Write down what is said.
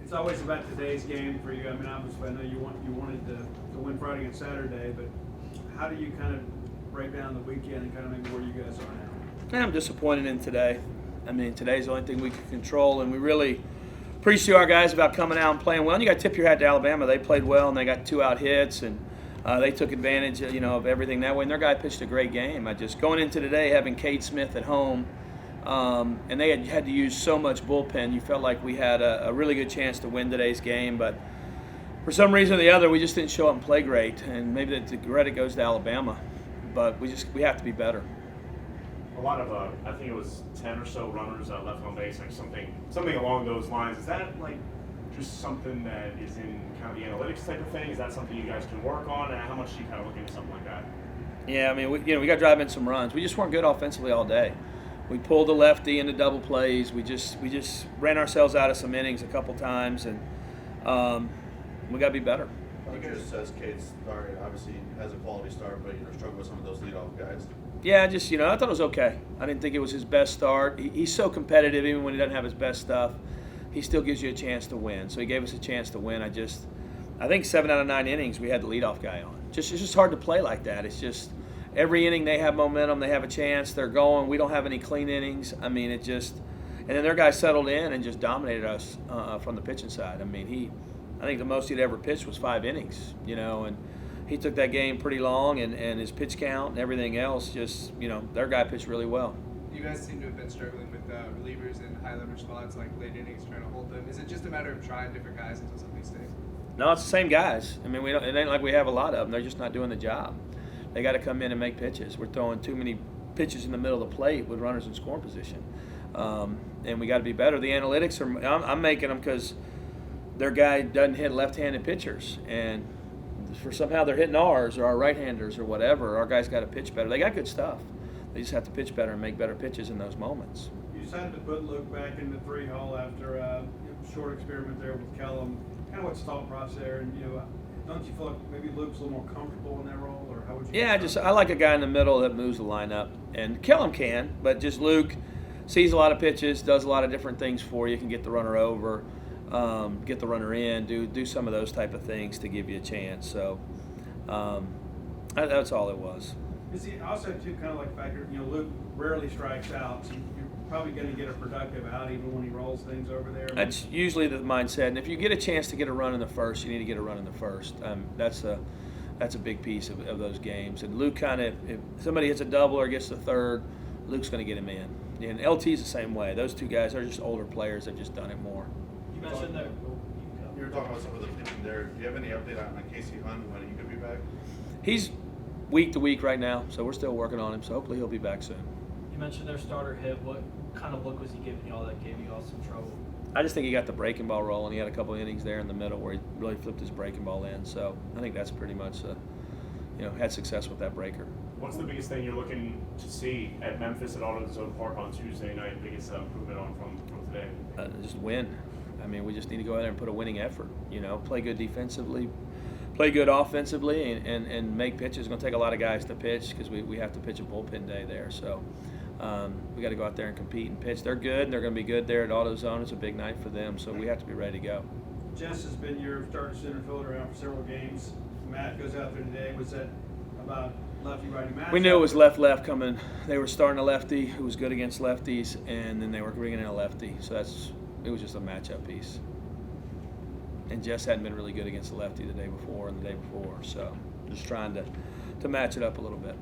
It's always about today's game for you. I mean, obviously, I know you wanted to win Friday and Saturday, but how do you kind of break down the weekend and kind of maybe where you guys are now? I'm disappointed in today. I mean, today's the only thing we can control, and we really preach to our guys about coming out and playing well. And you got to tip your hat to Alabama. They played well, and they got 2 out hits, and they took advantage, of everything that way. And their guy pitched a great game. I just going into today having Cade Smith at home, and they had to use so much bullpen. You felt like we had a really good chance to win today's game, but for some reason or the other, we just didn't show up and play great. And maybe the credit goes to Alabama, but we have to be better. A lot of, I think it was 10 or so runners left on base, like something along those lines. Is that like just something that is in kind of the analytics type of thing? Is that something you guys can work on? And how much do you kind of look into something like that? Yeah, I mean, we got to drive in some runs. We just weren't good offensively all day. We pulled the lefty into double plays. We just ran ourselves out of some innings a couple times, and we got to be better. Just says Cade's start, obviously has a quality start, but struggled with some of those leadoff guys. Yeah, I thought it was okay. I didn't think it was his best start. He's so competitive, even when he doesn't have his best stuff, he still gives you a chance to win. So he gave us a chance to win. I think 7 out of 9 innings we had the leadoff guy on. It's just hard to play like that. It's just every inning they have momentum, they have a chance, they're going. We don't have any clean innings. I mean, and then their guy settled in and just dominated us from the pitching side. I mean, I think the most he'd ever pitched was 5 innings, and he took that game pretty long, and his pitch count and everything else, their guy pitched really well. You guys seem to have been struggling with relievers in high leverage spots, like late innings, trying to hold them. Is it just a matter of trying different guys until something sticks? No, it's the same guys. I mean, it ain't like we have a lot of them. They're just not doing the job. They got to come in and make pitches. We're throwing too many pitches in the middle of the plate with runners in scoring position, and we got to be better. The analytics I'm making them because their guy doesn't hit left-handed pitchers, and for somehow they're hitting ours or our right-handers or whatever. Our guys got to pitch better. They got good stuff. They just have to pitch better and make better pitches in those moments. You decided to put Luke back in the 3-hole after a short experiment there with Kellum. Kind of what's the thought process there, and don't you feel like maybe Luke's a little more comfortable in that role, or how would you? Yeah, I like a guy in the middle that moves the lineup, and Kellum can, but just Luke sees a lot of pitches, does a lot of different things for you. Can get the runner over. Get the runner in, do some of those type of things to give you a chance. So that's all it was. Is he also too kind of like factor? Luke rarely strikes out, so you're probably going to get a productive out even when he rolls things over there. That's usually the mindset. And if you get a chance to get a run in the first, you need to get a run in the first. That's a big piece of those games. And Luke if somebody hits a double or gets the third, Luke's going to get him in. And LT's the same way. Those two guys are just older players. They've just done it more. You mentioned that. You were talking about some of the pitching there. Do you have any update on Casey Hunt when he could be back? He's week to week right now, so we're still working on him. So hopefully he'll be back soon. You mentioned their starter hit. What kind of look was he giving y'all that gave you all some trouble? I just think he got the breaking ball rolling. He had a couple innings there in the middle where he really flipped his breaking ball in. So I think that's pretty much, had success with that breaker. What's the biggest thing you're looking to see at Memphis at AutoZone Park on Tuesday night? Biggest improvement from today? Just win. I mean, we just need to go out there and put a winning effort. Play good defensively, play good offensively, and make pitches. It's going to take a lot of guys to pitch because we have to pitch a bullpen day there. So we got to go out there and compete and pitch. They're good, and they're going to be good there at AutoZone. It's a big night for them, so we have to be ready to go. Jess has been your starting center fielder around for several games. Matt goes out there today. Was that about lefty-righty match? We knew it was left coming. They were starting a lefty who was good against lefties, and then they were bringing in a lefty. So it was just a matchup piece. And Jess hadn't been really good against the lefty the day before and the day before, so just trying to match it up a little bit.